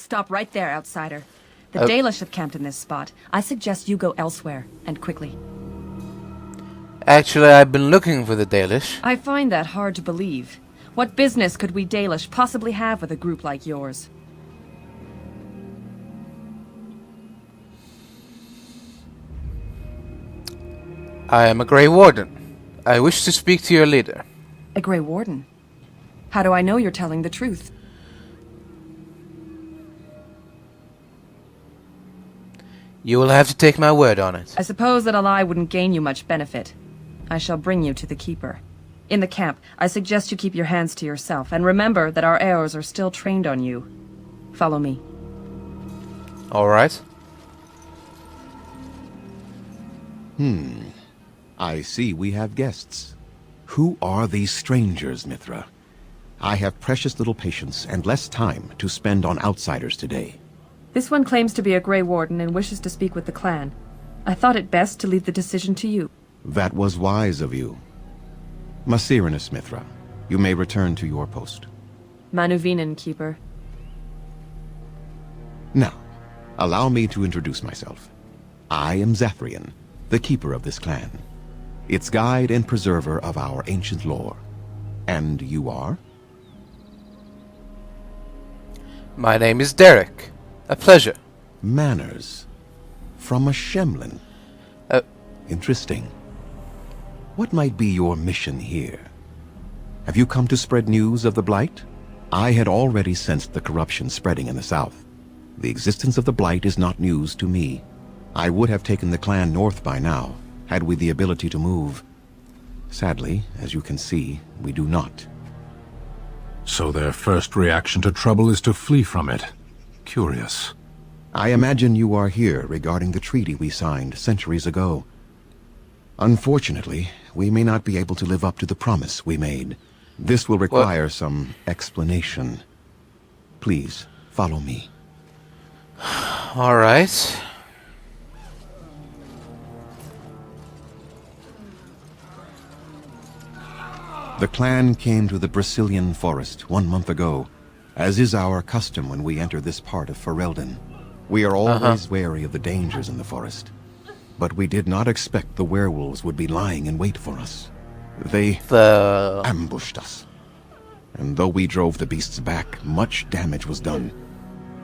Stop right there, outsider. The Dalish have camped in this spot. I suggest you go elsewhere, and quickly. Actually, I've been looking for the Dalish. I find that hard to believe. What business could we Dalish possibly have with a group like yours? I am a Grey Warden. I wish to speak to your leader. A Grey Warden? How do I know you're telling the truth? You will have to take my word on it. I suppose that a lie wouldn't gain you much benefit. I shall bring you to the Keeper. In the camp, I suggest you keep your hands to yourself, and remember that our arrows are still trained on you. Follow me. Alright. I see we have guests. Who are these strangers, Mithra? I have precious little patience and less time to spend on outsiders today. This one claims to be a Grey Warden and wishes to speak with the clan. I thought it best to leave the decision to you. That was wise of you. Masirinus, Mithra, you may return to your post. Manuvinen, Keeper. Now, allow me to introduce myself. I am Zathrian, the keeper of this clan, its guide and preserver of our ancient lore. And you are? My name is Derek. A pleasure. Manners. From a Shemlin. Interesting. What might be your mission here? Have you come to spread news of the Blight? I had already sensed the corruption spreading in the south. The existence of the Blight is not news to me. I would have taken the clan north by now, had we the ability to move. Sadly, as you can see, we do not. So their first reaction to trouble is to flee from it. Curious. I imagine you are here regarding the treaty we signed centuries ago. Unfortunately, we may not be able to live up to the promise we made. This will require some explanation. Please, follow me. Alright. The clan came to the Brazilian forest 1 month ago, as is our custom when we enter this part of Ferelden. We are always wary of the dangers in the forest, but we did not expect the werewolves would be lying in wait for us. They ambushed us. And though we drove the beasts back, much damage was done.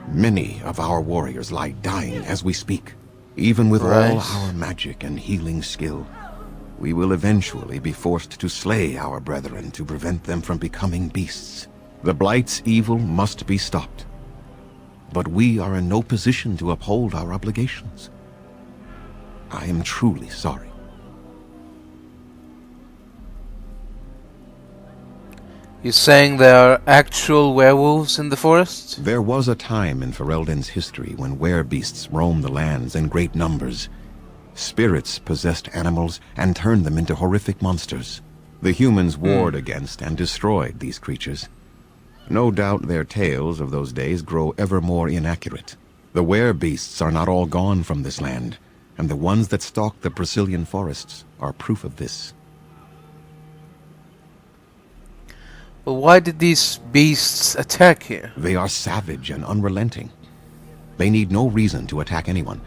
Many of our warriors lie dying as we speak. Even with all our magic and healing skill, we will eventually be forced to slay our brethren to prevent them from becoming beasts. The Blight's evil must be stopped. But we are in no position to uphold our obligations. I am truly sorry. You're saying there are actual werewolves in the forest? There was a time in Ferelden's history when werebeasts roamed the lands in great numbers. Spirits possessed animals and turned them into horrific monsters. The humans warred against and destroyed these creatures. No doubt their tales of those days grow ever more inaccurate. The werebeasts are not all gone from this land, and the ones that stalk the Brazilian forests are proof of this. But why did these beasts attack here? They are savage and unrelenting. They need no reason to attack anyone.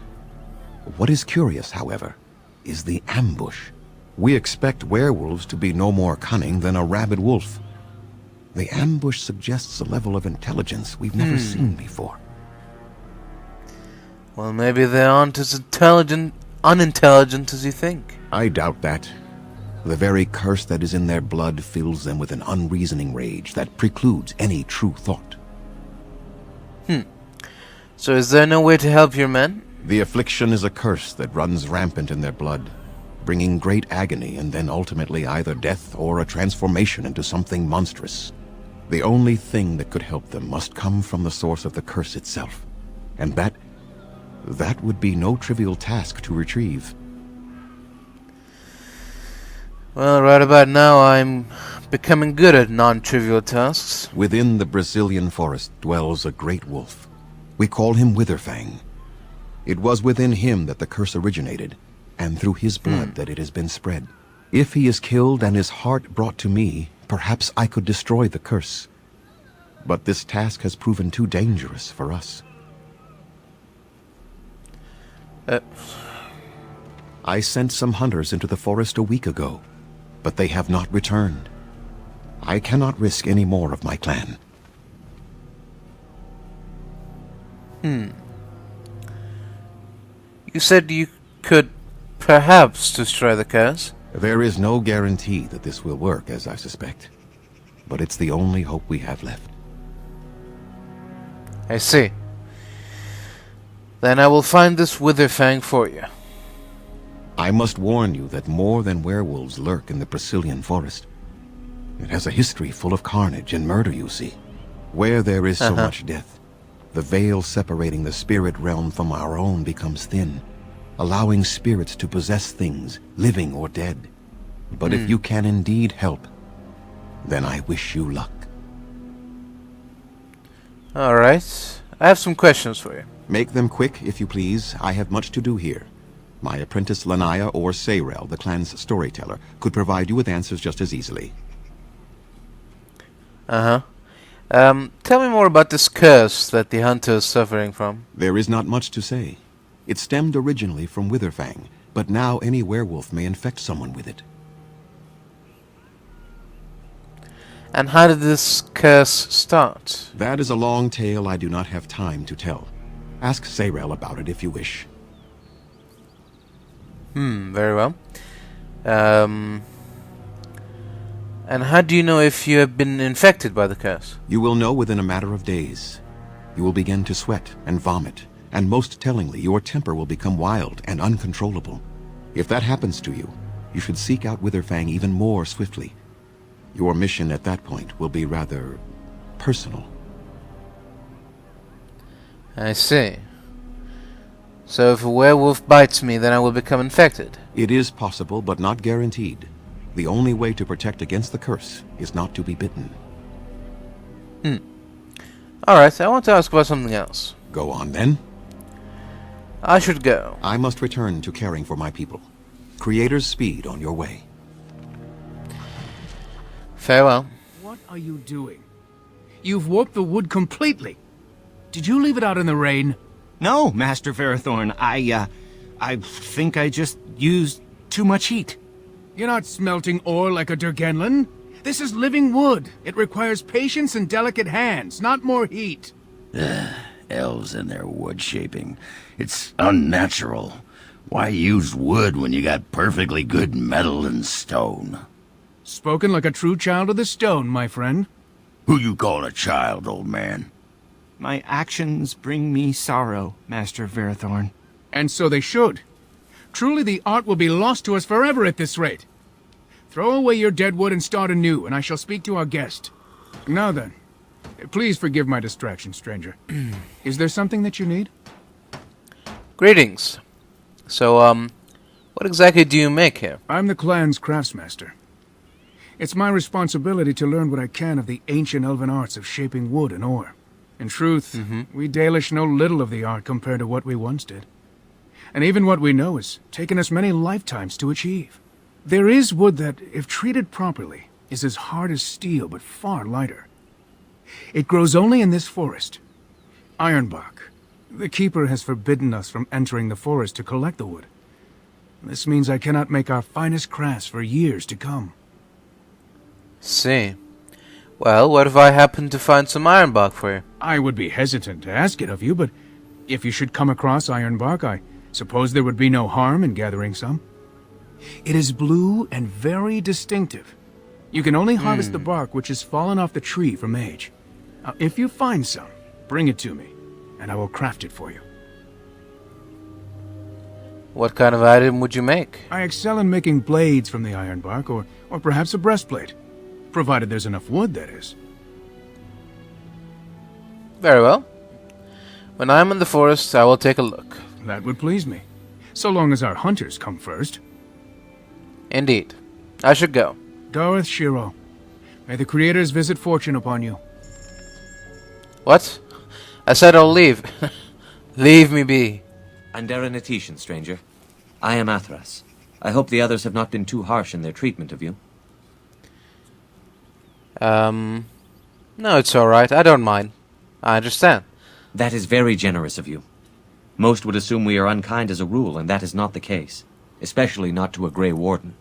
What is curious, however, is the ambush. We expect werewolves to be no more cunning than a rabid wolf. The ambush suggests a level of intelligence we've never seen before. Well, maybe they aren't as unintelligent as you think. I doubt that. The very curse that is in their blood fills them with an unreasoning rage that precludes any true thought. So is there no way to help your men? The affliction is a curse that runs rampant in their blood, bringing great agony and then ultimately either death or a transformation into something monstrous. The only thing that could help them must come from the source of the curse itself, and that would be no trivial task to retrieve. Well, right about now I'm becoming good at non-trivial tasks. Within the Brazilian forest dwells a great wolf. We call him Witherfang. It was within him that the curse originated, and through his blood that it has been spread. If he is killed and his heart brought to me, perhaps I could destroy the curse. But this task has proven too dangerous for us. I sent some hunters into the forest a week ago, but they have not returned. I cannot risk any more of my clan. You said you could perhaps destroy the curse. There is no guarantee that this will work, as I suspect. But it's the only hope we have left. I see. Then I will find this Witherfang for you. I must warn you that more than werewolves lurk in the Brazilian forest. It has a history full of carnage and murder, you see. Where there is so much death, the veil separating the spirit realm from our own becomes thin, allowing spirits to possess things, living or dead. But if you can indeed help, then I wish you luck. Alright. I have some questions for you. Make them quick, if you please. I have much to do here. My apprentice Lanaya or Sayrel, the clan's storyteller, could provide you with answers just as easily. Tell me more about this curse that the hunter is suffering from. There is not much to say. It stemmed originally from Witherfang, but now any werewolf may infect someone with it. And how did this curse start? That is a long tale I do not have time to tell. Ask Sayrel about it if you wish. Very well. And how do you know if you have been infected by the curse? You will know within a matter of days. You will begin to sweat and vomit, and most tellingly, your temper will become wild and uncontrollable. If that happens to you, you should seek out Witherfang even more swiftly. Your mission at that point will be rather personal. I see. So if a werewolf bites me, then I will become infected? It is possible, but not guaranteed. The only way to protect against the curse is not to be bitten. Alright, I want to ask about something else. Go on, then. I should go. I must return to caring for my people. Creator's speed on your way. Farewell. What are you doing? You've warped the wood completely. Did you leave it out in the rain? No, Master Ferrothorn. I think I just used too much heat. You're not smelting ore like a Durgenlin. This is living wood. It requires patience and delicate hands, not more heat. Elves and their wood shaping. It's unnatural. Why use wood when you got perfectly good metal and stone? Spoken like a true child of the stone, my friend. Who you call a child, old man? My actions bring me sorrow, Master Ferrothorn. And so they should. Truly the art will be lost to us forever at this rate. Throw away your dead wood and start anew, and I shall speak to our guest. Now then, please forgive my distraction, stranger. Is there something that you need? Greetings. So, what exactly do you make here? I'm the clan's craftsmaster. It's my responsibility to learn what I can of the ancient elven arts of shaping wood and ore. In truth, we Dalish know little of the art compared to what we once did. And even what we know has taken us many lifetimes to achieve. There is wood that, if treated properly, is as hard as steel but far lighter. It grows only in this forest. Ironbark. The Keeper has forbidden us from entering the forest to collect the wood. This means I cannot make our finest crafts for years to come. See. Well, what if I happen to find some ironbark for you? I would be hesitant to ask it of you, but if you should come across ironbark, I suppose there would be no harm in gathering some. It is blue and very distinctive. You can only harvest the bark which has fallen off the tree from age. Now, if you find some, bring it to me, and I will craft it for you. What kind of item would you make? I excel in making blades from the ironbark, or perhaps a breastplate. Provided there's enough wood, that is. Very well. When I'm in the forest, I will take a look. That would please me. So long as our hunters come first. Indeed. I should go. Gareth Shiro, may the Creator's visit fortune upon you. What? I said I'll leave. Leave me be. Andera Natishan, stranger. I am Athras. I hope the others have not been too harsh in their treatment of you. No, it's alright. I don't mind. I understand. That is very generous of you. Most would assume we are unkind as a rule, and that is not the case. Especially not to a Grey Warden.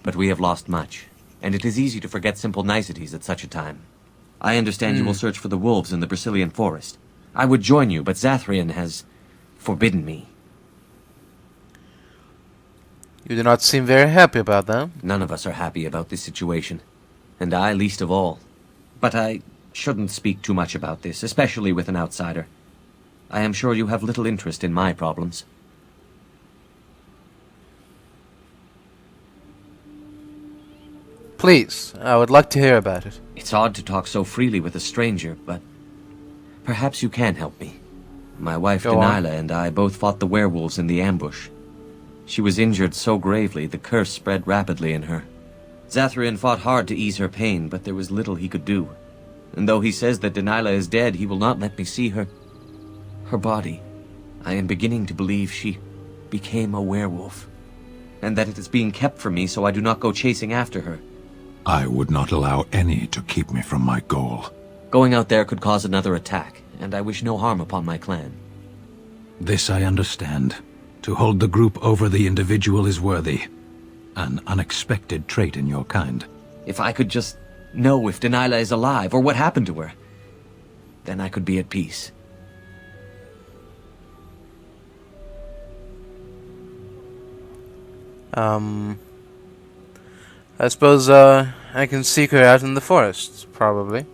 But we have lost much, and it is easy to forget simple niceties at such a time. I understand you will search for the wolves in the Brazilian forest. I would join you, but Zathrian has forbidden me. You do not seem very happy about that. None of us are happy about this situation, and I least of all. But I shouldn't speak too much about this, especially with an outsider. I am sure you have little interest in my problems. Please, I would like to hear about it. It's odd to talk so freely with a stranger, but perhaps you can help me. My wife Go on. Dalilah and I both fought the werewolves in the ambush. She was injured so gravely, the curse spread rapidly in her. Zathrian fought hard to ease her pain, but there was little he could do. And though he says that Dalilah is dead, he will not let me see her body. I am beginning to believe she became a werewolf, and that it is being kept from me so I do not go chasing after her. I would not allow any to keep me from my goal. Going out there could cause another attack, and I wish no harm upon my clan. This I understand. To hold the group over the individual is worthy. An unexpected trait in your kind. If I could just know if Dalilah is alive, or what happened to her, then I could be at peace. I suppose, I can seek her out in the forest, probably.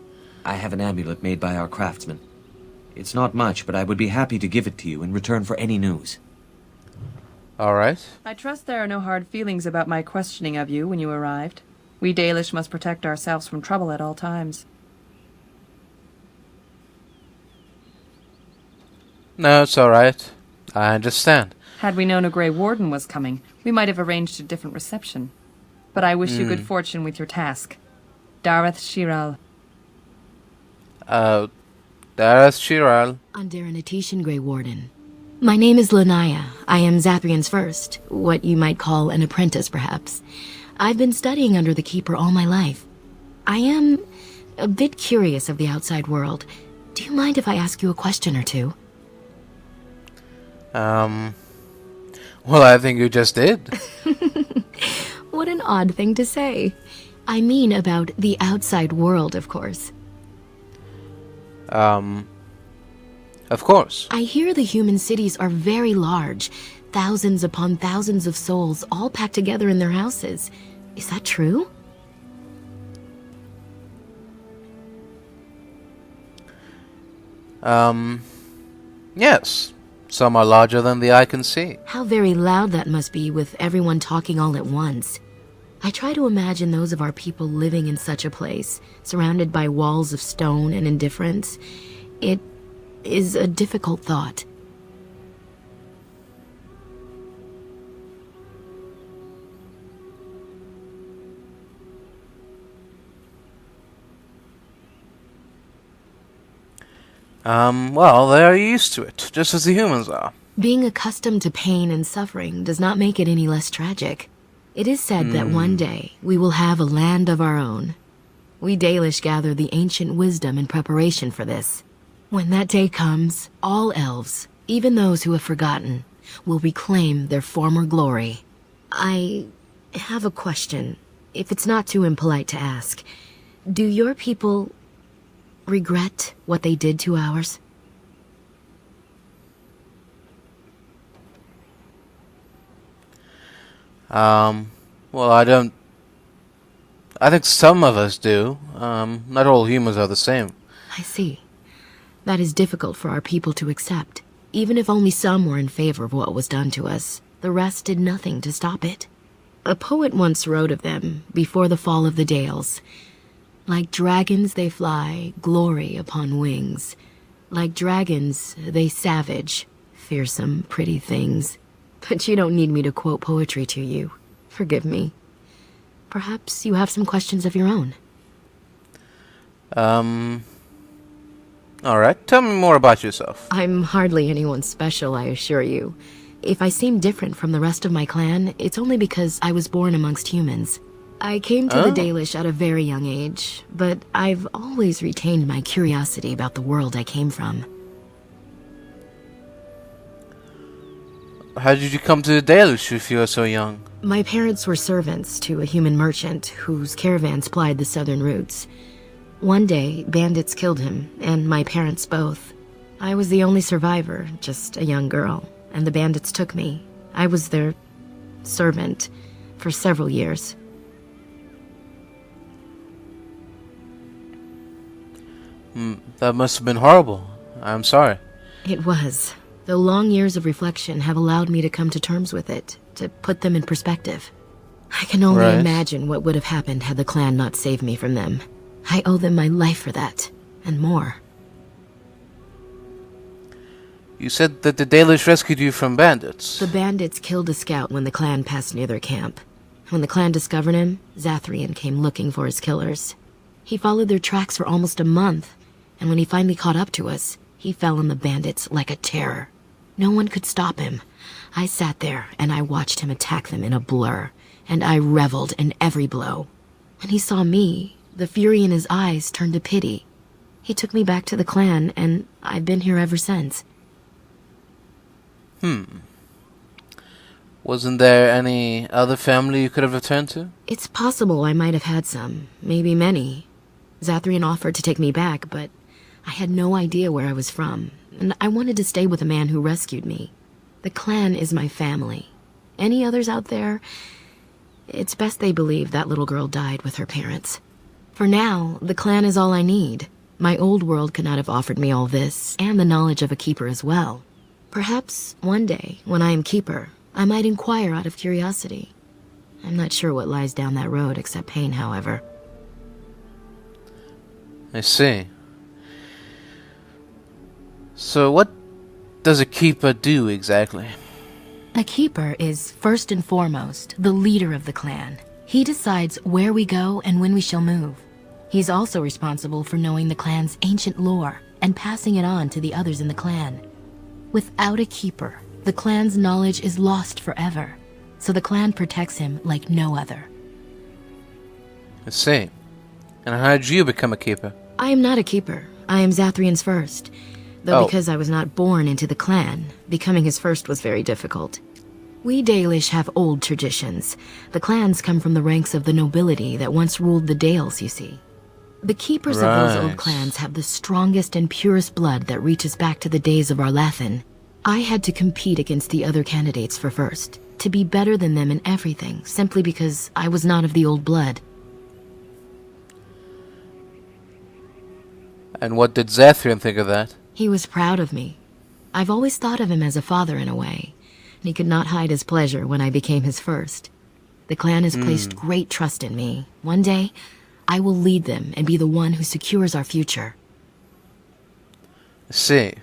I have an amulet made by our craftsman. It's not much, but I would be happy to give it to you in return for any news. Alright. I trust there are no hard feelings about my questioning of you when you arrived. We Dalish must protect ourselves from trouble at all times. No, it's alright. I understand. Had we known a Grey Warden was coming, we might have arranged a different reception. But I wish you good fortune with your task. Dareth Shiral. Dareth Shiral. Under an Atishan Grey Warden. My name is Lanaya. I am Zathrian's first, what you might call an apprentice, perhaps. I've been studying under the Keeper all my life. I am a bit curious of the outside world. Do you mind if I ask you a question or two? Well, I think you just did. What an odd thing to say. I mean about the outside world, of course. Of course. I hear the human cities are very large. Thousands upon thousands of souls all packed together in their houses. Is that true? Yes. Some are larger than the eye can see. How very loud that must be with everyone talking all at once. I try to imagine those of our people living in such a place, surrounded by walls of stone and indifference. It is a difficult thought. Well, they are used to it, just as the humans are. Being accustomed to pain and suffering does not make it any less tragic. It is said that one day we will have a land of our own. We Dalish gather the ancient wisdom in preparation for this. When that day comes, all elves, even those who have forgotten, will reclaim their former glory. I have a question, if it's not too impolite to ask. Do your people regret what they did to ours? Well, I think some of us do. Not all humans are the same. I see. That is difficult for our people to accept. Even if only some were in favor of what was done to us, the rest did nothing to stop it. A poet once wrote of them, before the fall of the Dales. Like dragons they fly, glory upon wings. Like dragons, they savage, fearsome, pretty things. But you don't need me to quote poetry to you. Forgive me. Perhaps you have some questions of your own. Alright, tell me more about yourself. I'm hardly anyone special, I assure you. If I seem different from the rest of my clan, it's only because I was born amongst humans. I came to the Dalish at a very young age, but I've always retained my curiosity about the world I came from. How did you come to the Dalish if you were so young? My parents were servants to a human merchant whose caravans plied the southern routes. One day, bandits killed him, and my parents both. I was the only survivor, just a young girl, and the bandits took me. I was their servant for several years. That must have been horrible. I'm sorry. It was. The long years of reflection have allowed me to come to terms with it, to put them in perspective. I can only imagine what would have happened had the clan not saved me from them. I owe them my life for that, and more. You said that the Dalish rescued you from bandits. The bandits killed a scout when the clan passed near their camp. When the clan discovered him, Zathrian came looking for his killers. He followed their tracks for almost a month, and when he finally caught up to us, he fell on the bandits like a terror. No one could stop him. I sat there and I watched him attack them in a blur, and I reveled in every blow. When he saw me, the fury in his eyes turned to pity. He took me back to the clan, and I've been here ever since. Wasn't there any other family you could have returned to? It's possible I might have had some, maybe many. Zathrian offered to take me back, but I had no idea where I was from, and I wanted to stay with the man who rescued me. The clan is my family. Any others out there? It's best they believe that little girl died with her parents. For now, the clan is all I need. My old world could not have offered me all this, and the knowledge of a keeper as well. Perhaps one day, when I am keeper, I might inquire out of curiosity. I'm not sure what lies down that road except pain, however. I see. So what does a keeper do exactly? A keeper is, first and foremost, the leader of the clan. He decides where we go and when we shall move. He's also responsible for knowing the clan's ancient lore and passing it on to the others in the clan. Without a keeper, the clan's knowledge is lost forever, so the clan protects him like no other. I see. And how did you become a keeper? I am not a keeper. I am Zathrian's first. Though because I was not born into the clan, becoming his first was very difficult. We Dalish have old traditions. The clans come from the ranks of the nobility that once ruled the Dales, you see. The keepers of those old clans have the strongest and purest blood that reaches back to the days of Arlathan. I had to compete against the other candidates for first, to be better than them in everything, simply because I was not of the old blood. And what did Zathrian think of that? He was proud of me. I've always thought of him as a father in a way, and he could not hide his pleasure when I became his first. The clan has placed great trust in me. One day, I will lead them and be the one who secures our future. I see.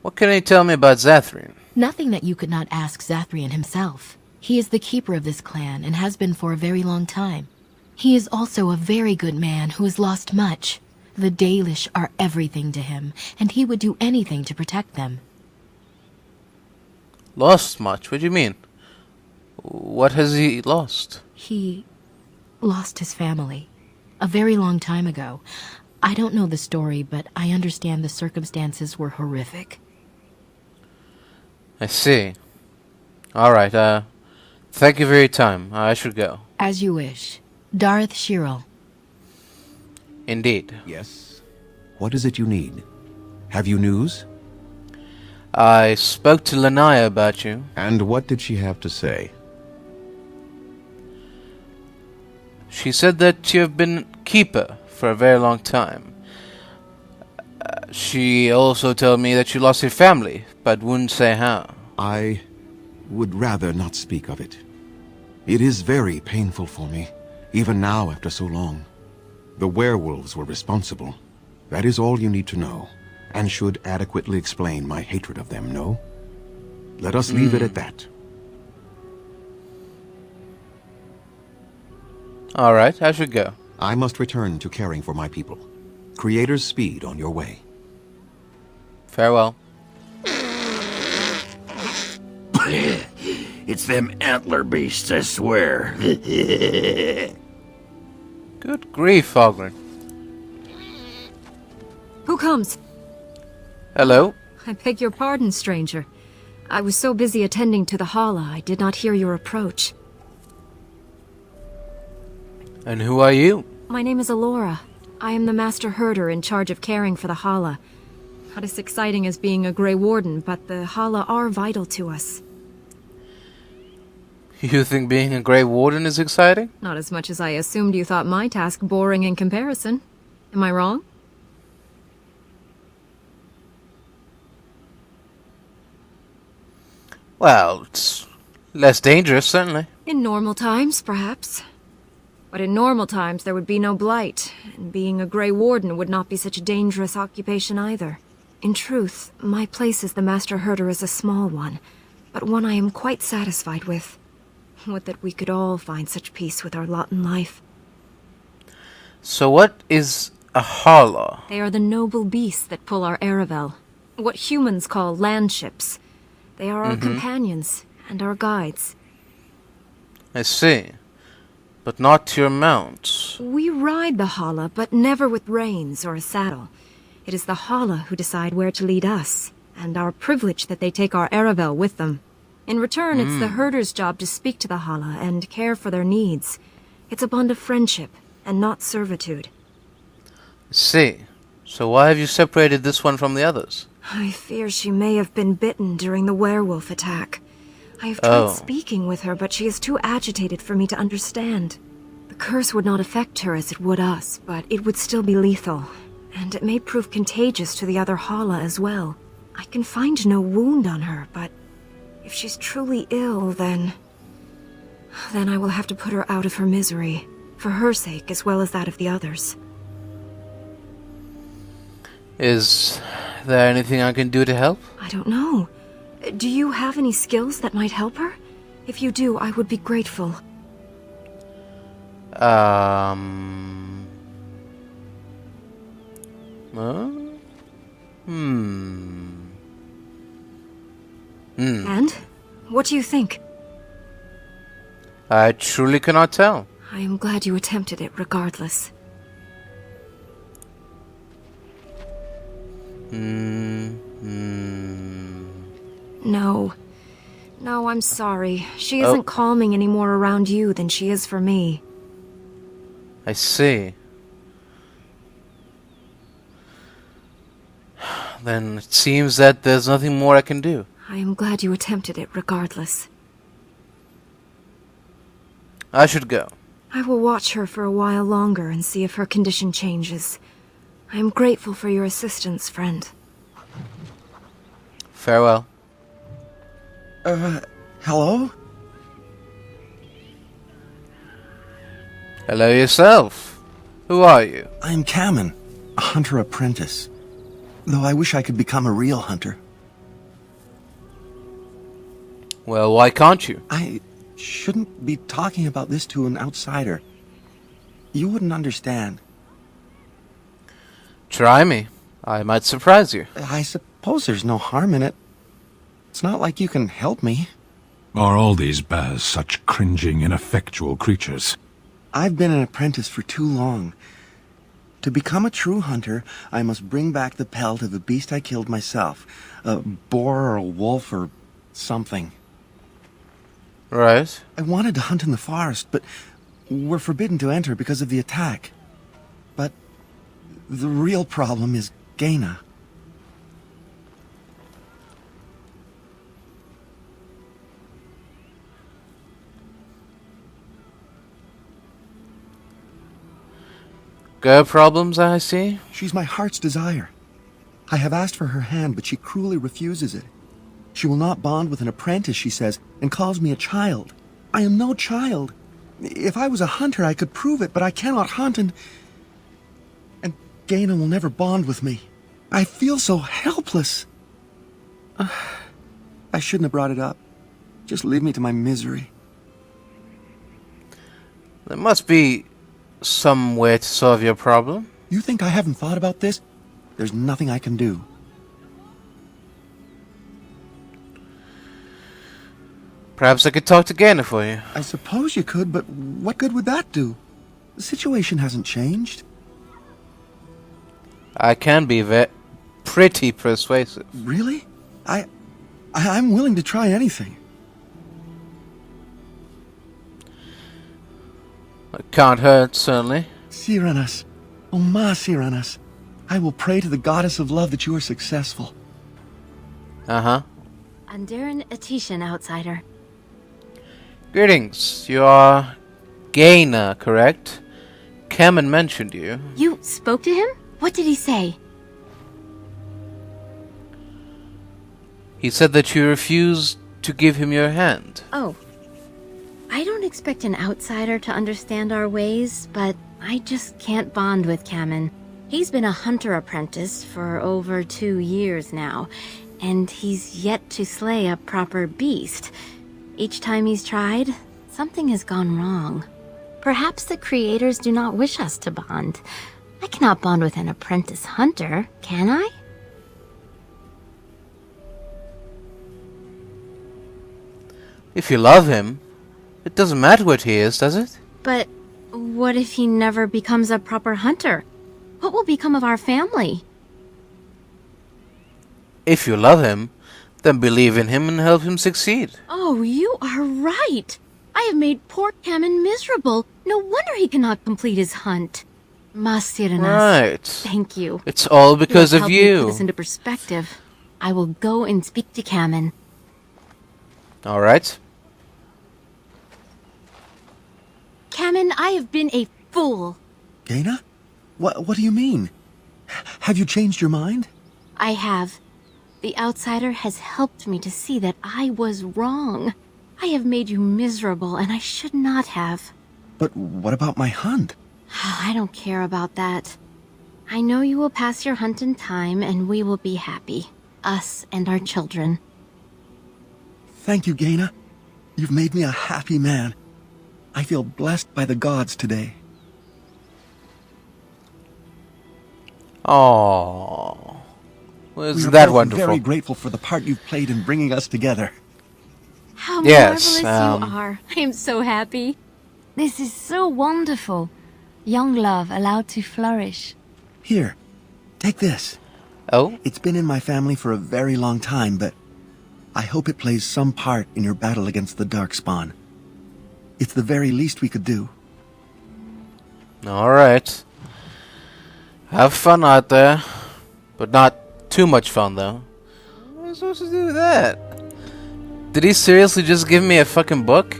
What can you tell me about Zathrian? Nothing that you could not ask Zathrian himself. He is the keeper of this clan and has been for a very long time. He is also a very good man who has lost much. The Dalish are everything to him, and he would do anything to protect them. Lost much? What do you mean? What has he lost? He lost his family. A very long time ago. I don't know the story, but I understand the circumstances were horrific. I see. Alright, thank you for your time. I should go. As you wish. Darth Shirel. Indeed. Yes? What is it you need? Have you news? I spoke to Lanaya about you. And what did she have to say? She said that you have been keeper for a very long time. She also told me that you lost your family, but wouldn't say how. I would rather not speak of it. It is very painful for me, even now after so long. The werewolves were responsible. That is all you need to know, and should adequately explain my hatred of them, no? Let us leave it at that. Alright, I should go. I must return to caring for my people. Creator's speed on your way. Farewell. It's them antler beasts, I swear. Good grief, Ogren. Who comes? Hello? I beg your pardon, stranger. I was so busy attending to the Hala, I did not hear your approach. And who are you? My name is Alora. I am the Master Herder in charge of caring for the Hala. Not as exciting as being a Grey Warden, but the Hala are vital to us. You think being a Grey Warden is exciting? Not as much as I assumed you thought my task boring in comparison. Am I wrong? Well, it's less dangerous, certainly. In normal times, perhaps. But in normal times, there would be no blight, and being a Grey Warden would not be such a dangerous occupation either. In truth, my place as the Master Herder is a small one, but one I am quite satisfied with. Would that we could all find such peace with our lot in life. So what is a Hala? They are the noble beasts that pull our Aravel. What humans call landships. They are our companions and our guides. I see. But not your mount. We ride the Hala, but never with reins or a saddle. It is the Hala who decide where to lead us, and our privilege that they take our Aravel with them. In return, it's the herder's job to speak to the Hala and care for their needs. It's a bond of friendship, and not servitude. I see. So why have you separated this one from the others? I fear she may have been bitten during the werewolf attack. I have tried speaking with her, but she is too agitated for me to understand. The curse would not affect her as it would us, but it would still be lethal. And it may prove contagious to the other Hala as well. I can find no wound on her, but if she's truly ill, then I will have to put her out of her misery, for her sake as well as that of the others. Is there anything I can do to help? I don't know. Do you have any skills that might help her? If you do, I would be grateful. And? What do you think? I truly cannot tell. I am glad you attempted it regardless. No. No, I'm sorry. She isn't calming any more around you than she is for me. I see. Then it seems that there's nothing more I can do. I am glad you attempted it regardless. I should go. I will watch her for a while longer and see if her condition changes. I am grateful for your assistance, friend. Farewell. Hello? Hello yourself. Who are you? I'm Kamen, a hunter apprentice. Though I wish I could become a real hunter. Well, why can't you? I shouldn't be talking about this to an outsider. You wouldn't understand. Try me. I might surprise you. I suppose there's no harm in it. It's not like you can help me. Are all these bears such cringing, ineffectual creatures? I've been an apprentice for too long. To become a true hunter, I must bring back the pelt of a beast I killed myself. A boar or a wolf or something. Right. I wanted to hunt in the forest, but we're forbidden to enter because of the attack. But the real problem is Gaina. Girl problems, I see? She's my heart's desire. I have asked for her hand, but she cruelly refuses it. She will not bond with an apprentice, she says, and calls me a child. I am no child. If I was a hunter, I could prove it, but I cannot hunt, and Gaina will never bond with me. I feel so helpless. I shouldn't have brought it up. Just leave me to my misery. There must be some way to solve your problem. You think I haven't thought about this? There's nothing I can do. Perhaps I could talk to Gaina for you. I suppose you could, but what good would that do? The situation hasn't changed. I can be pretty persuasive. Really? I'm willing to try anything. It can't hurt, certainly. Cyranas. Oh, Ma Cyranas. I will pray to the goddess of love that you are successful. Uh-huh. Andaran Atishan, outsider. Greetings. You are Gaina, correct? Cameron mentioned you. You spoke to him? What did he say? He said that you refused to give him your hand. Oh. I don't expect an outsider to understand our ways, but I just can't bond with Cameron. He's been a hunter apprentice for over 2 years now, and he's yet to slay a proper beast. Each time he's tried, something has gone wrong. Perhaps the creators do not wish us to bond. I cannot bond with an apprentice hunter, can I? If you love him, it doesn't matter what he is, does it? But what if he never becomes a proper hunter? What will become of our family? If you love him, then believe in him and help him succeed. Oh, you are right. I have made poor Cameron miserable. No wonder he cannot complete his hunt. Masiranas. Right. Thank you. It's all because You have of helped me you. put this into perspective. I will go and speak to Cameron. All right. Cameron, I have been a fool. Gaina? What do you mean? Have you changed your mind? I have. The outsider has helped me to see that I was wrong. I have made you miserable, and I should not have. But what about my hunt? I don't care about that. I know you will pass your hunt in time, and we will be happy. Us and our children. Thank you, Gaina. You've made me a happy man. I feel blessed by the gods today. Oh, well, We isn't are that both wonderful? very grateful for the part you've played in bringing us together. How Yes, marvelous you are. I am so happy. This is so wonderful. Young love allowed to flourish. Here, take this. Oh? It's been in my family for a very long time, but I hope it plays some part in your battle against the Darkspawn. It's the very least we could do. All right. Have fun out there, but not too much fun, though. What am I supposed to do with that? Did he seriously just give me a fucking book?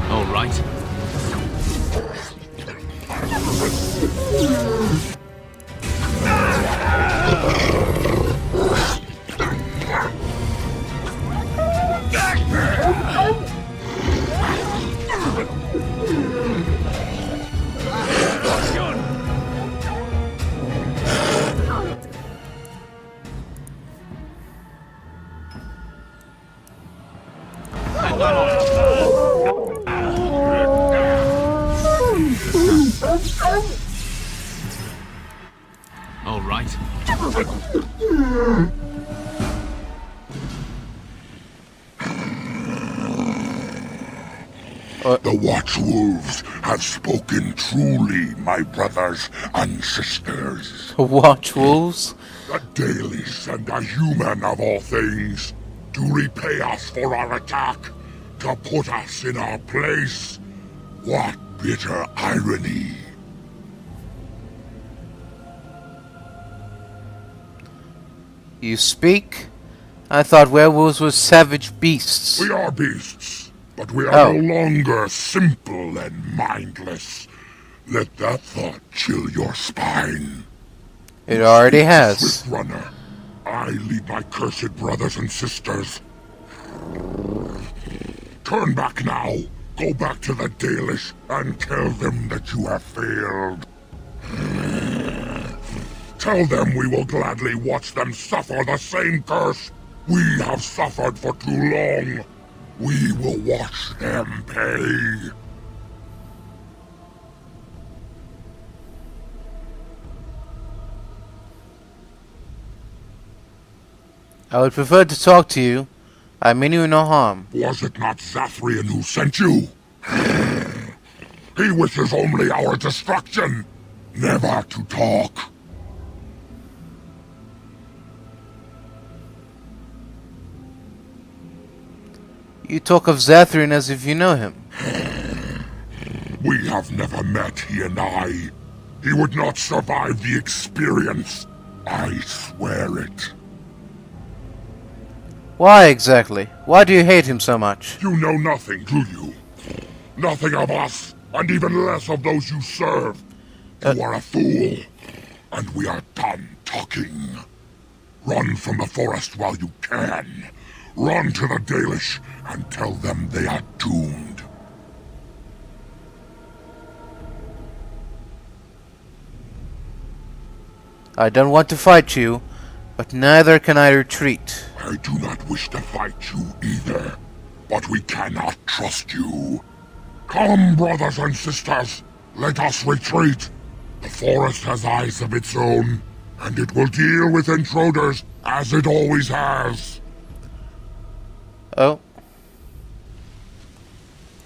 All right. All right. The Watchwolves have spoken truly, my brothers and sisters. Watchwolves? The Dalish and the human of all things, to repay us for our attack, to put us in our place. What bitter irony. You speak? I thought werewolves were savage beasts. We are beasts, but we are Oh. no longer simple and mindless. Let that thought chill your spine. It already has. Swift runner, I lead my cursed brothers and sisters. Turn back now. Go back to the Dalish and tell them that you have failed. Tell them we will gladly watch them suffer the same curse we have suffered for too long. We will watch them pay. I would prefer to talk to you. I mean you no harm. Was it not Zathrian who sent you? He wishes only our destruction, never to talk. You talk of Zathrian as if you know him. We have never met, he and I. He would not survive the experience. I swear it. Why exactly? Why do you hate him so much? You know nothing, do you? Nothing of us, and even less of those you serve. You are a fool, and we are done talking. Run from the forest while you can. Run to the Dalish and tell them they are doomed. I don't want to fight you, but neither can I retreat. I do not wish to fight you either, but we cannot trust you. Come, brothers and sisters, let us retreat. The forest has eyes of its own, and it will deal with intruders as it always has. Oh.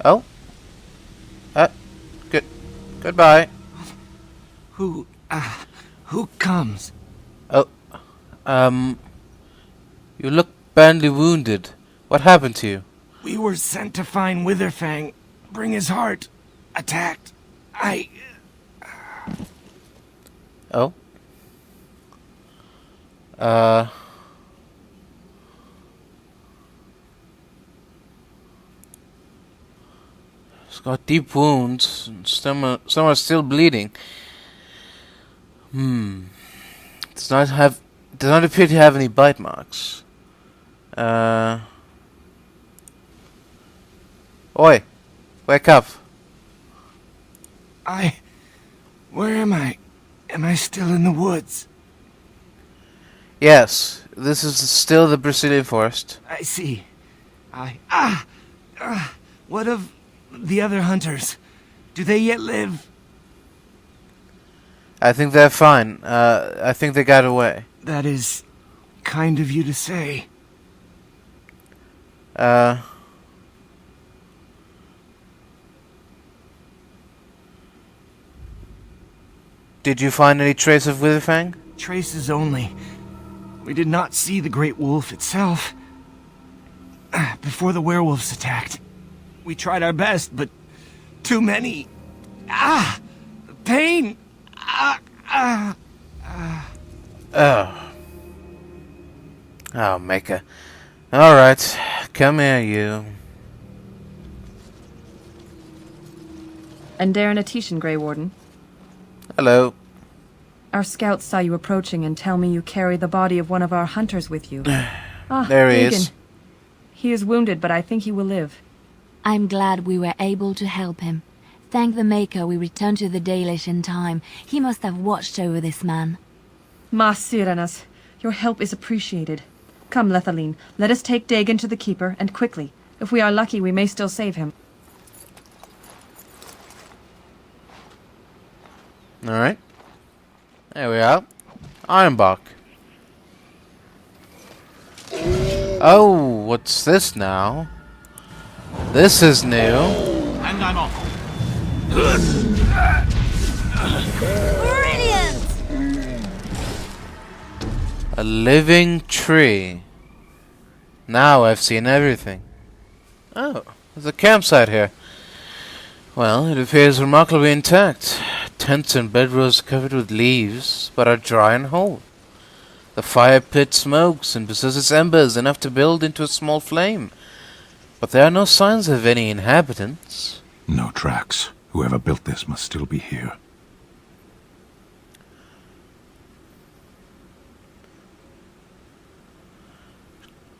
Oh. Goodbye. Who comes? Oh. You look badly wounded. What happened to you? We were sent to find Witherfang, bring his heart. Attacked. Oh. He's got deep wounds. Some are still bleeding. Does not appear to have any bite marks. Oi! Wake up! Where am I? Am I still in the woods? Yes, this is still the Brazilian forest. I see. What of the other hunters? Do they yet live? I think they're fine. I think they got away. That is kind of you to say. Did you find any trace of Witherfang? Traces only. We did not see the great wolf itself. Before the werewolves attacked. We tried our best, but too many. Pain! Oh, Maker. Alright, come here, you. And Darren Atishan, Grey Warden. Hello. Our scouts saw you approaching and tell me you carry the body of one of our hunters with you. There he is. He is wounded, but I think he will live. I'm glad we were able to help him. Thank the Maker we returned to the Dalish in time. He must have watched over this man. Ma Sirenas, your help is appreciated. Come, Lethaline, let us take Dagon to the Keeper, and quickly. If we are lucky, we may still save him. Alright. There we are. Ironbark. Oh, what's this now? This is new. And I'm off. Brilliant! A living tree. Now I've seen everything. Oh, there's a campsite here. Well, it appears remarkably intact. Tents and bedrolls covered with leaves, but are dry and whole. The fire pit smokes and possesses embers enough to build into a small flame. But there are no signs of any inhabitants. No tracks. Whoever built this must still be here.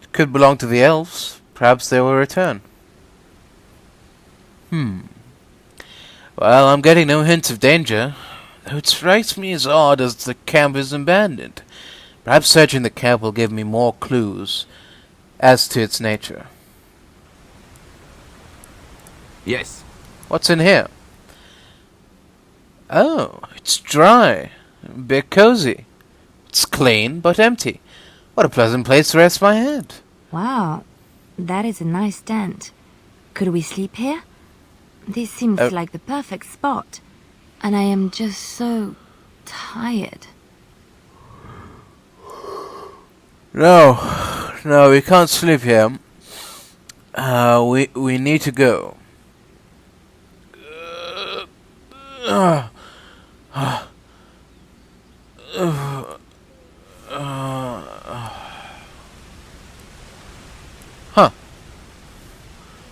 It could belong to the elves. Perhaps they will return. Well, I'm getting no hints of danger, though it strikes me as odd as the camp is abandoned. Perhaps searching the camp will give me more clues as to its nature. Yes. What's in here? Oh, it's dry. A bit cozy. It's clean, but empty. What a pleasant place to rest my head. Wow, that is a nice tent. Could we sleep here? This seems like the perfect spot. And I am just so tired. No, we can't sleep here. We need to go. Huh.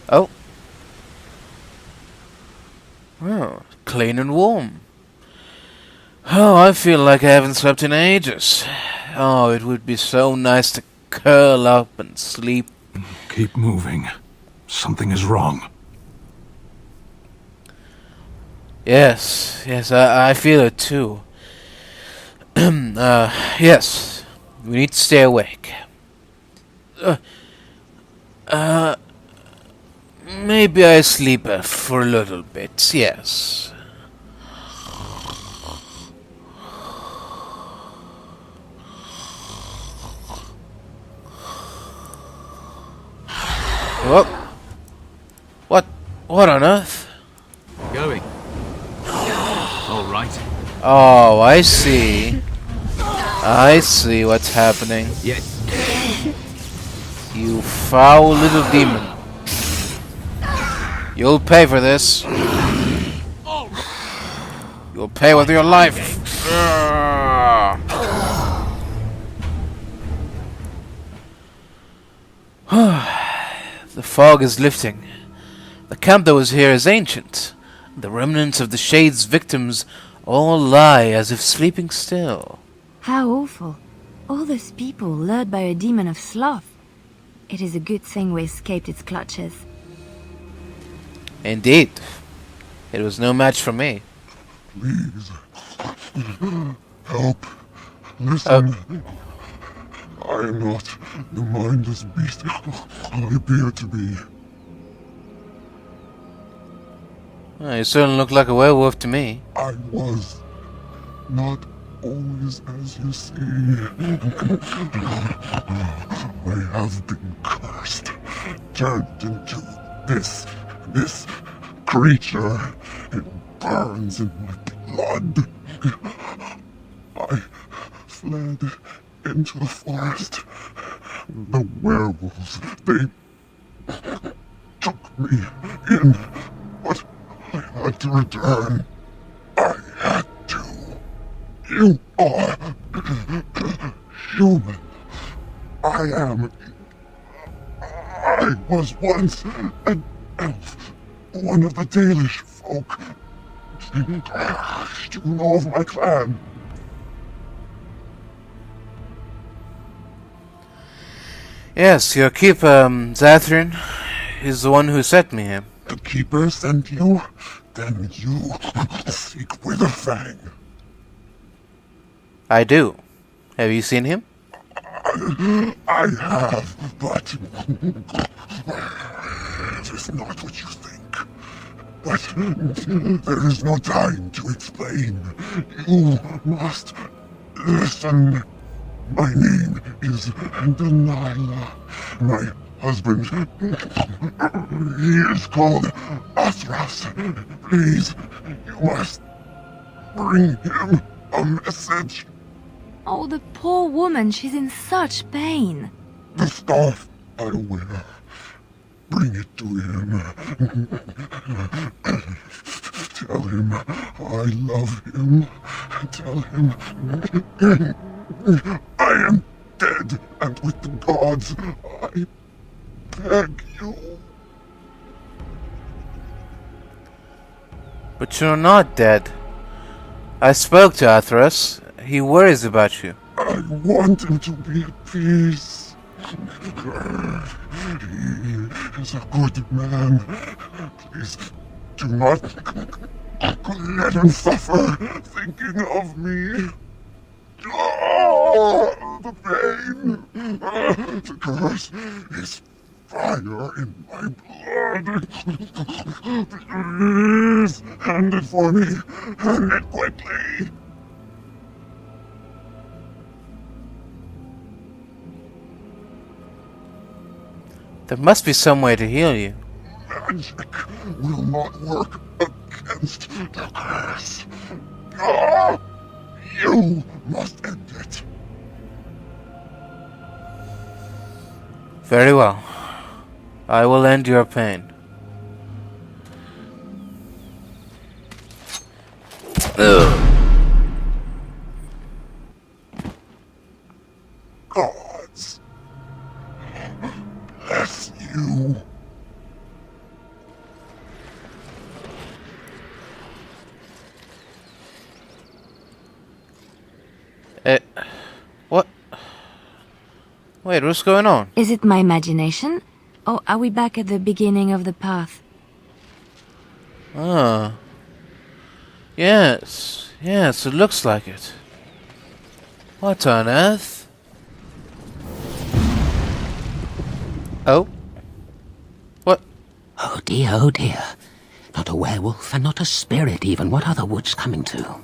Oh. Oh, clean and warm. Oh, I feel like I haven't slept in ages. Oh, it would be so nice to curl up and sleep. Keep moving. Something is wrong. Yes, I feel it too. Yes, we need to stay awake. Maybe I sleep for a little bit, yes. Whoop. What on earth? Going. All right. Oh, I see. I see what's happening. Yes. You foul little demon. You'll pay for this. You'll pay with your life. The fog is lifting. The camp that was here is ancient. The remnants of the Shade's victims all lie as if sleeping still. How awful. All those people lured by a demon of sloth. It is a good thing we escaped its clutches. Indeed. It was no match for me. Please. Help. Listen. I am not the mindless beast I appear to be. You certainly look like a werewolf to me. I was not always as you see. I have been cursed, turned into this creature. It burns in my blood. I fled into the forest. The werewolves, they took me in, but I had to return. I had to. You are human. I was once an elf, one of the Dalish folk. You know of my clan. Yes, your keeper, Zathrin, is the one who sent me here. The keeper sent you? Then you seek Witherfang. I do. Have you seen him? I have, but it is not what you think. But there is no time to explain. You must listen. My name is Delilah. My husband, he is called Asras. Please, you must bring him a message. Oh, the poor woman, she's in such pain. The scarf I wear. Bring it to him. Tell him I love him. Tell him I am dead, and with the gods, I beg you. But you're not dead. I spoke to Athras. He worries about you. I want him to be at peace. He is a good man. Please do not let him suffer thinking of me. Oh, the pain! The curse is fire in my blood. Please, hand it for me. Hand it quickly. There must be some way to heal you. Magic will not work against the curse. Ah! You must end it. Very well. I will end your pain. Gods bless you. What? Wait, what's going on? Is it my imagination? Or are we back at the beginning of the path? Ah. Yes, it looks like it. What on earth? Oh? What? Oh dear, oh dear. Not a werewolf and not a spirit even. What are the woods coming to?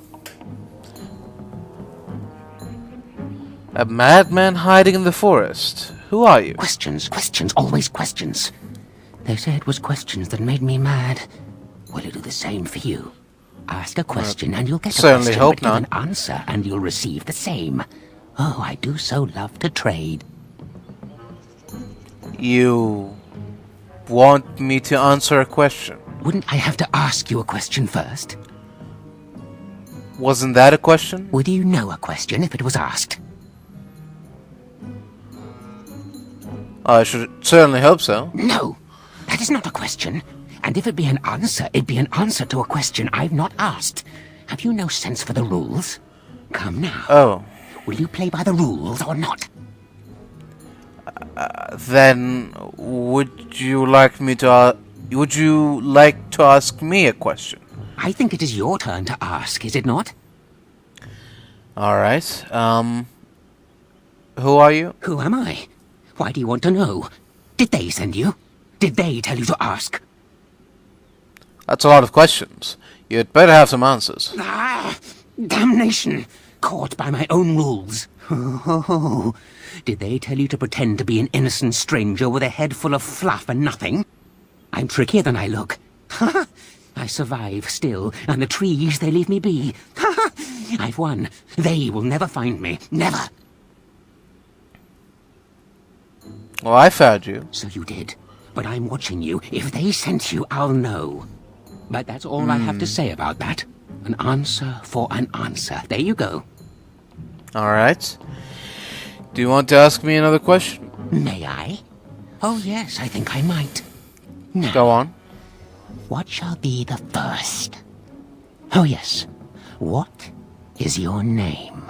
A madman hiding in the forest. Who are you? Questions, always questions. They say it was questions that made me mad. Will it do the same for you? Ask a question and you'll get a certainly question, hope but give not. an answer and you'll receive the same. Oh, I do so love to trade. You want me to answer a question? Wouldn't I have to ask you a question first? Wasn't that a question? Would you know a question if it was asked? I should certainly hope so. No, that is not a question. And if it be an answer, it'd be an answer to a question I've not asked. Have you no sense for the rules? Come now. Oh. Will you play by the rules or not? Then, would you like to ask me a question? I think it is your turn to ask, is it not? Alright, who are you? Who am I? Why do you want to know? Did they send you? Did they tell you to ask? That's a lot of questions. You'd better have some answers. Ah! Damnation! Caught by my own rules. Oh, did they tell you to pretend to be an innocent stranger with a head full of fluff and nothing? I'm trickier than I look. Ha! I survive still, and the trees, they leave me be. Ha! I've won. They will never find me. Never. Well, I found you. So you did. But I'm watching you. If they sent you, I'll know. But that's all I have to say about that. An answer for an answer. There you go. Alright. Do you want to ask me another question? May I? Oh yes, I think I might. Now, go on. What shall be the first? Oh yes. What is your name?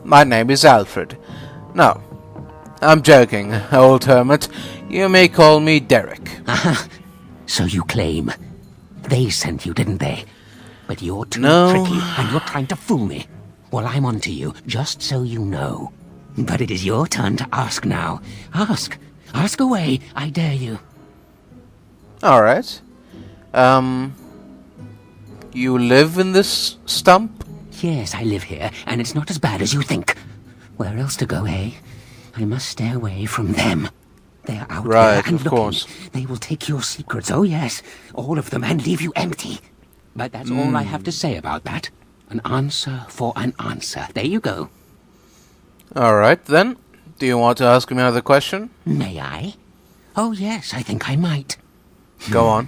My name is Alfred. No, I'm joking, old hermit. You may call me Derek. Aha. So you claim. They sent you, didn't they? But you're too No. tricky, and you're trying to fool me. Well, I'm on to you, just so you know. But it is your turn to ask now. Ask. Ask away, I dare you. Alright. You live in this stump? Yes, I live here, and it's not as bad as you think. Where else to go, eh? I must stay away from them. They're out there Right, and of looking. course. They will take your secrets, oh yes, all of them, and leave you empty. But that's all I have to say about that. An answer for an answer. There you go. Alright, then. Do you want to ask me another question? May I? Oh yes, I think I might. Go on.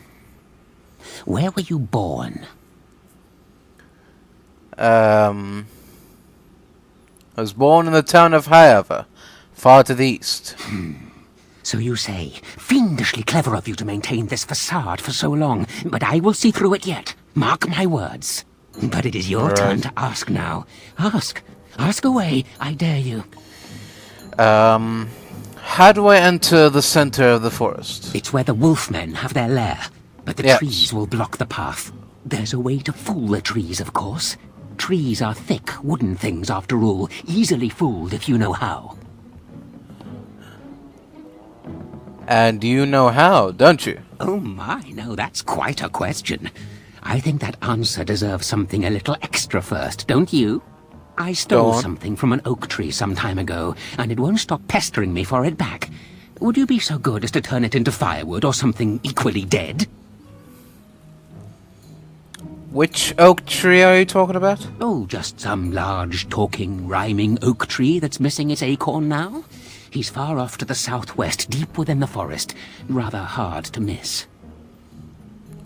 Where were you born? I was born in the town of Haiava, far to the east. So you say. Fiendishly clever of you to maintain this facade for so long, but I will see through it yet. Mark my words. But it is your turn to ask now. Ask. Ask away, I dare you. How do I enter the center of the forest? It's where the wolfmen have their lair, but the Yes. trees will block the path. There's a way to fool the trees, of course. Trees are thick, wooden things after all, easily fooled if you know how. And you know how, don't you? Oh my, no, that's quite a question. I think that answer deserves something a little extra first, don't you? I stole something from an oak tree some time ago, and it won't stop pestering me for it back. Would you be so good as to turn it into firewood or something equally dead? Which oak tree are you talking about? Oh, just some large, talking, rhyming oak tree that's missing its acorn now. He's far off to the southwest, deep within the forest. Rather hard to miss.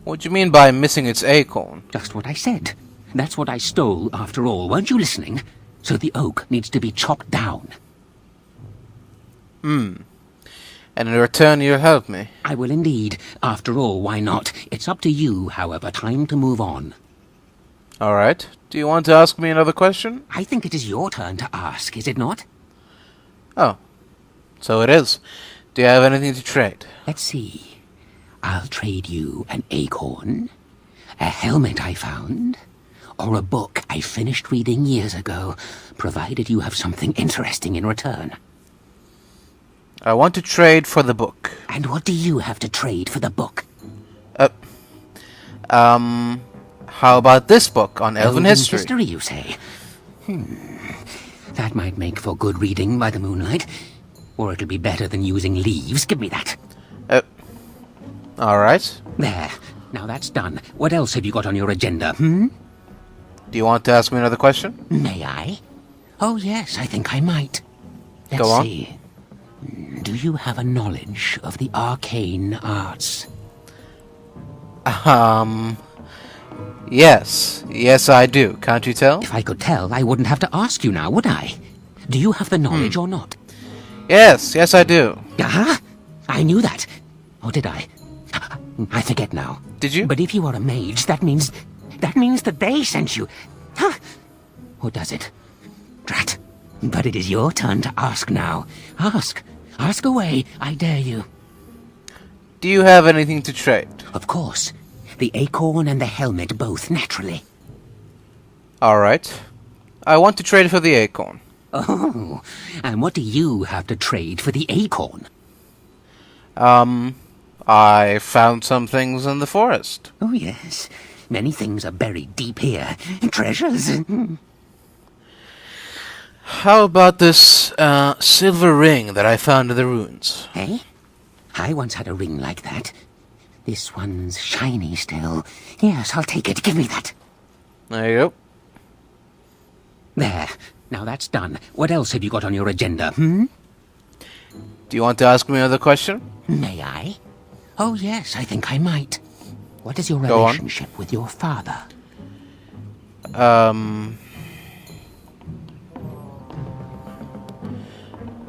What do you mean by missing its acorn? Just what I said. That's what I stole, after all. Weren't you listening? So the oak needs to be chopped down. And in return, you'll help me? I will indeed. After all, why not? It's up to you, however. Time to move on. All right. Do you want to ask me another question? I think it is your turn to ask, is it not? Oh. So it is. Do you have anything to trade? Let's see. I'll trade you an acorn, a helmet I found, or a book I finished reading years ago, provided you have something interesting in return. I want to trade for the book. And what do you have to trade for the book? How about this book on elven history? History, you say? That might make for good reading by the moonlight. Or it'll be better than using leaves. Give me that. All right. There. Now that's done. What else have you got on your agenda, Do you want to ask me another question? May I? Oh, yes, I think I might. Let's Go on. see. Do you have a knowledge of the arcane arts? Yes. Yes, I do. Can't you tell? If I could tell, I wouldn't have to ask you now, would I? Do you have the knowledge or not? Yes, yes, I do. Ah, I knew that. Or did I? I forget now. Did you? But if you are a mage, that means that they sent you. Huh? Or does it? Drat. But it is your turn to ask now. Ask. Ask away, I dare you. Do you have anything to trade? Of course. The acorn and the helmet both, naturally. All right. I want to trade for the acorn. Oh, and what do you have to trade for the acorn? I found some things in the forest. Oh, yes. Many things are buried deep here. Treasures. How about this, silver ring that I found in the ruins? Eh? I once had a ring like that. This one's shiny still. Yes, I'll take it. Give me that. There you go. There. Now that's done. What else have you got on your agenda, Do you want to ask me another question? May I? Oh, yes, I think I might. What is your Go on. relationship with your father?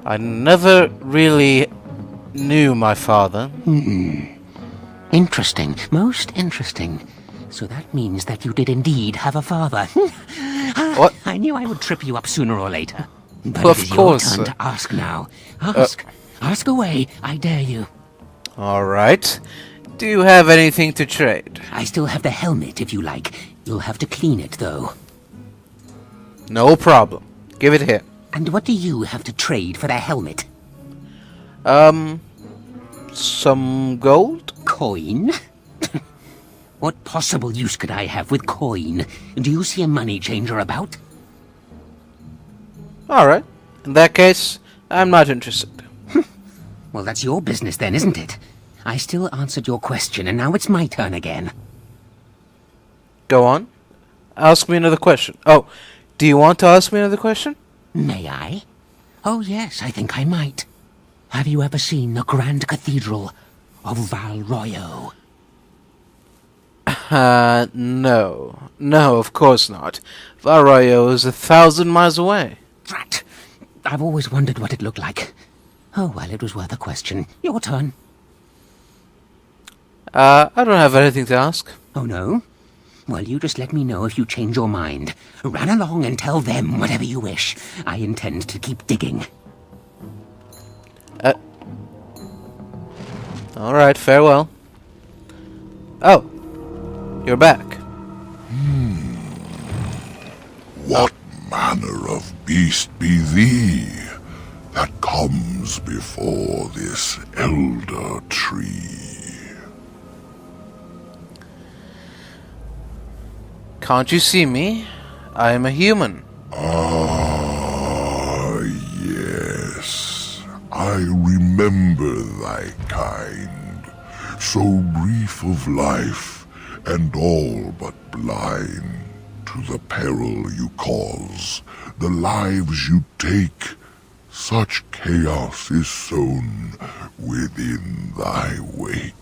I never really knew my father. Interesting. Most interesting. So that means that you did indeed have a father. What? I knew I would trip you up sooner or later. But Of it is course, your turn to ask now. Ask. Ask away, I dare you. All right. Do you have anything to trade? I still have the helmet, if you like. You'll have to clean it, though. No problem. Give it here. And what do you have to trade for the helmet? Some gold? Coin? What possible use could I have with coin? Do you see a money changer about? All right. In that case, I'm not interested. Well, that's your business then, isn't it? I still answered your question, and now it's my turn again. Go on. Ask me another question. Oh, do you want to ask me another question? May I? Oh, yes, I think I might. Have you ever seen the Grand Cathedral of Valroyo? No. No, of course not. Valroyo is 1,000 miles away. Drat! I've always wondered what it looked like. Oh, well, it was worth a question. Your turn. I don't have anything to ask. Oh, no? Well, you just let me know if you change your mind. Run along and tell them whatever you wish. I intend to keep digging. All right, farewell. Oh, you're back. What manner of beast be thee that comes before this elder tree? Can't you see me? I am a human. Ah, remember thy kind, so brief of life, and all but blind to the peril you cause, the lives you take. Such chaos is sown within thy wake.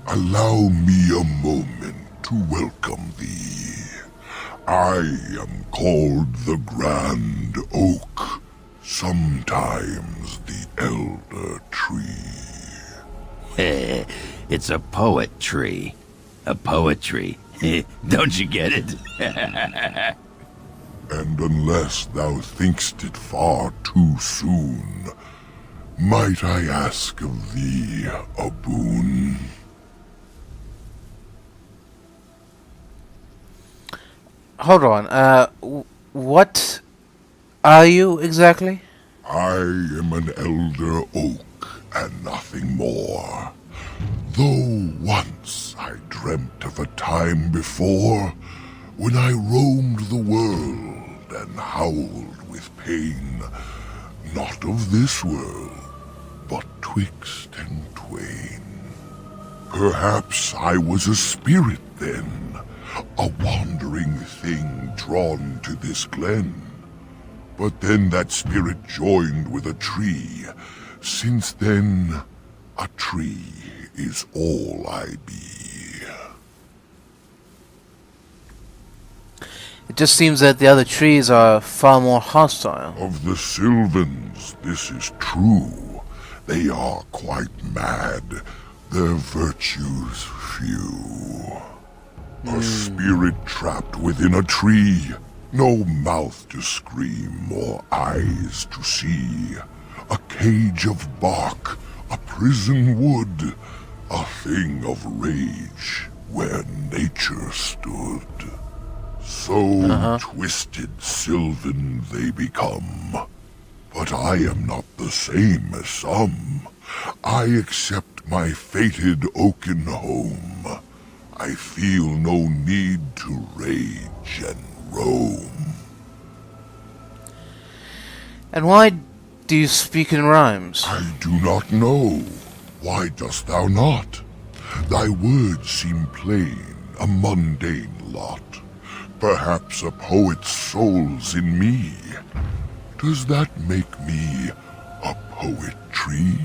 Allow me a moment to welcome thee. I am called the Grand Oak, sometimes the Elder Tree. It's a poet tree. A poetry. Don't you get it? And unless thou think'st it far too soon, might I ask of thee a boon? Hold on, what are you exactly? I am an elder oak and nothing more. Though once I dreamt of a time before when I roamed the world and howled with pain, not of this world, but twixt and twain. Perhaps I was a spirit then, a wandering thing drawn to this glen. But then that spirit joined with a tree. Since then, a tree is all I be. It just seems that the other trees are far more hostile. Of the Sylvans, this is true. They are quite mad, their virtues few. A spirit trapped within a tree, no mouth to scream or eyes to see. A cage of bark, a prison wood, a thing of rage where nature stood. So twisted Sylvan they become. But I am not the same as some. I accept my fated oaken home. I feel no need to rage and roam. And why do you speak in rhymes? I do not know. Why dost thou not? Thy words seem plain, a mundane lot. Perhaps a poet's soul's in me. Does that make me a poetry?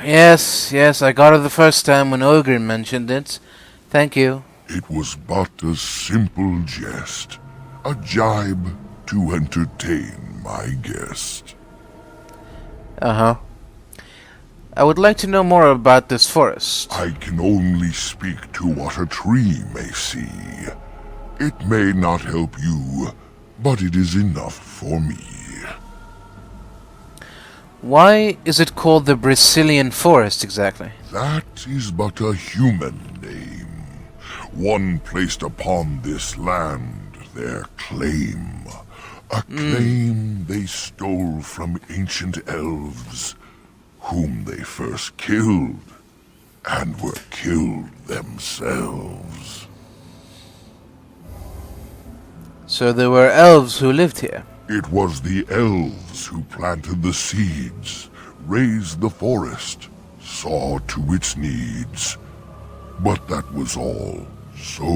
Yes, I got it the first time when Ogren mentioned it. Thank you. It was but a simple jest, a jibe to entertain my guest. I would like to know more about this forest. I can only speak to what a tree may see. It may not help you, but it is enough for me. Why is it called the Brazilian forest exactly? That is but a human name. One placed upon this land their claim. A claim they stole from ancient elves, whom they first killed, and were killed themselves. So there were elves who lived here? It was the elves who planted the seeds, raised the forest, saw to its needs. But that was all so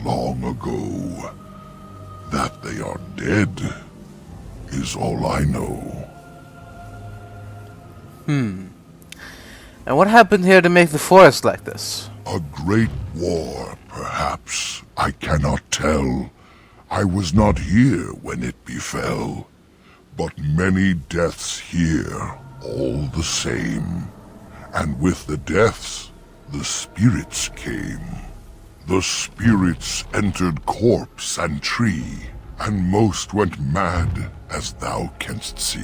long ago. That they are dead is all I know. And what happened here to make the forest like this? A great war, perhaps. I cannot tell. I was not here when it befell. But many deaths here, all the same. And with the deaths, the spirits came. The spirits entered corpse and tree, and most went mad, as thou canst see.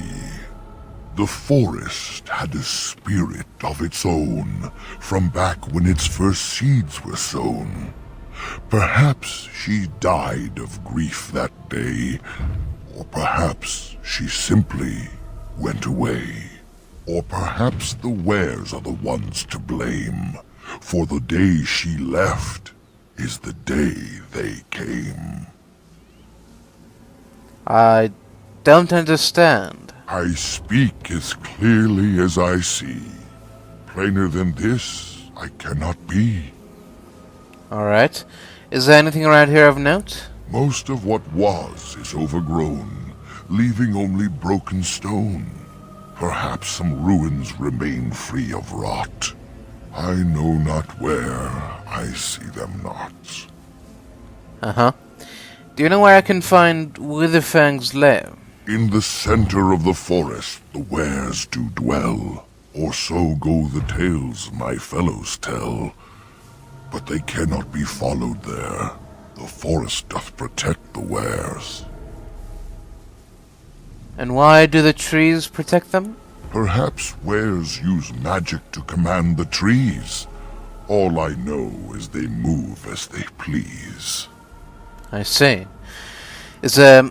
The forest had a spirit of its own, from back when its first seeds were sown. Perhaps she died of grief that day, or perhaps she simply went away. Or perhaps the wares are the ones to blame, for the day she left is the day they came. I don't understand. I speak as clearly as I see. Plainer than this, I cannot be. Alright. Is there anything around here of note? Most of what was is overgrown, leaving only broken stone. Perhaps some ruins remain free of rot. I know not where, I see them not. Uh-huh. Do you know where I can find Witherfang's lair? In the center of the forest the wares do dwell, or so go the tales my fellows tell. But they cannot be followed there. The forest doth protect the wares. And why do the trees protect them? Perhaps wares use magic to command the trees. All I know is they move as they please. I see. Is there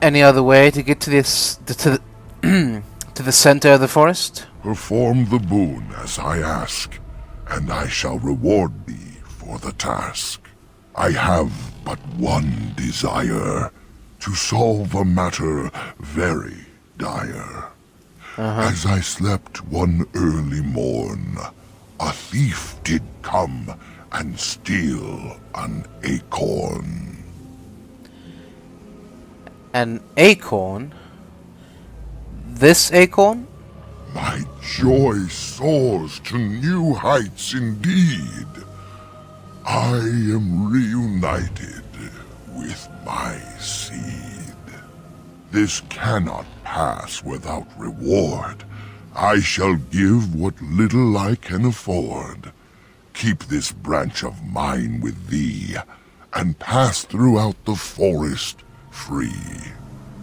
any other way to get to this to the center of the forest? Perform the boon as I ask, and I shall reward thee for the task. I have but one desire, to solve a matter very dire. As I slept one early morn, a thief did come and steal an acorn. An acorn? This acorn? My joy soars to new heights indeed. I am reunited with my seed. This cannot pass without reward. I shall give what little I can afford. Keep this branch of mine with thee, and pass throughout the forest free.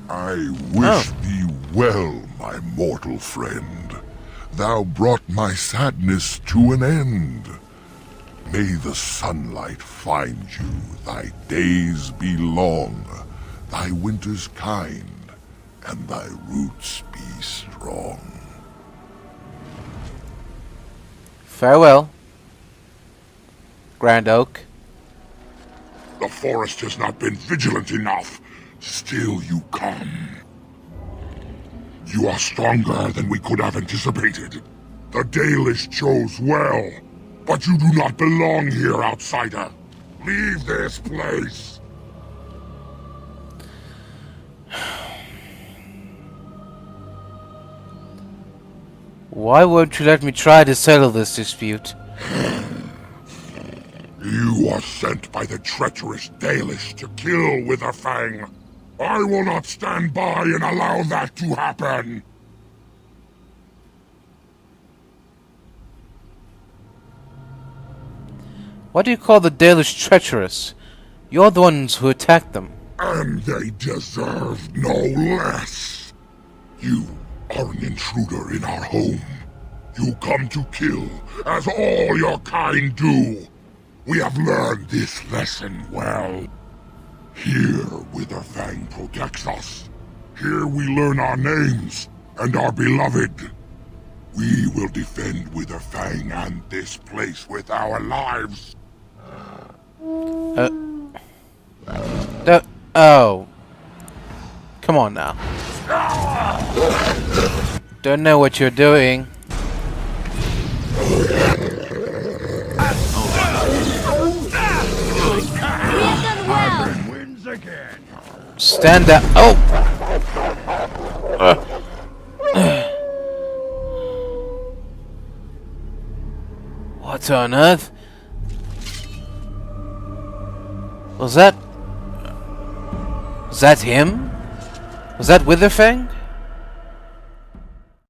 I wish thee well, my mortal friend. Thou brought my sadness to an end. May the sunlight find you, thy days be long, thy winters kind, and thy roots be strong. Farewell, Grand Oak. The forest has not been vigilant enough. Still you come. You are stronger than we could have anticipated. The Dalish chose well, but you do not belong here, outsider. Leave this place. Why won't you let me try to settle this dispute? You are sent by the treacherous Dalish to kill Witherfang. I will not stand by and allow that to happen. Why do you call the Dalish treacherous? You're the ones who attacked them. And they deserve no less. You are an intruder in our home. You come to kill, as all your kind do. We have learned this lesson well. Here, Witherfang protects us. Here we learn our names and our beloved. We will defend Witherfang and this place with our lives. Oh. Come on now. Don't know what you're doing. Stand up. Oh! What on earth? Was that him? Was that Witherfang?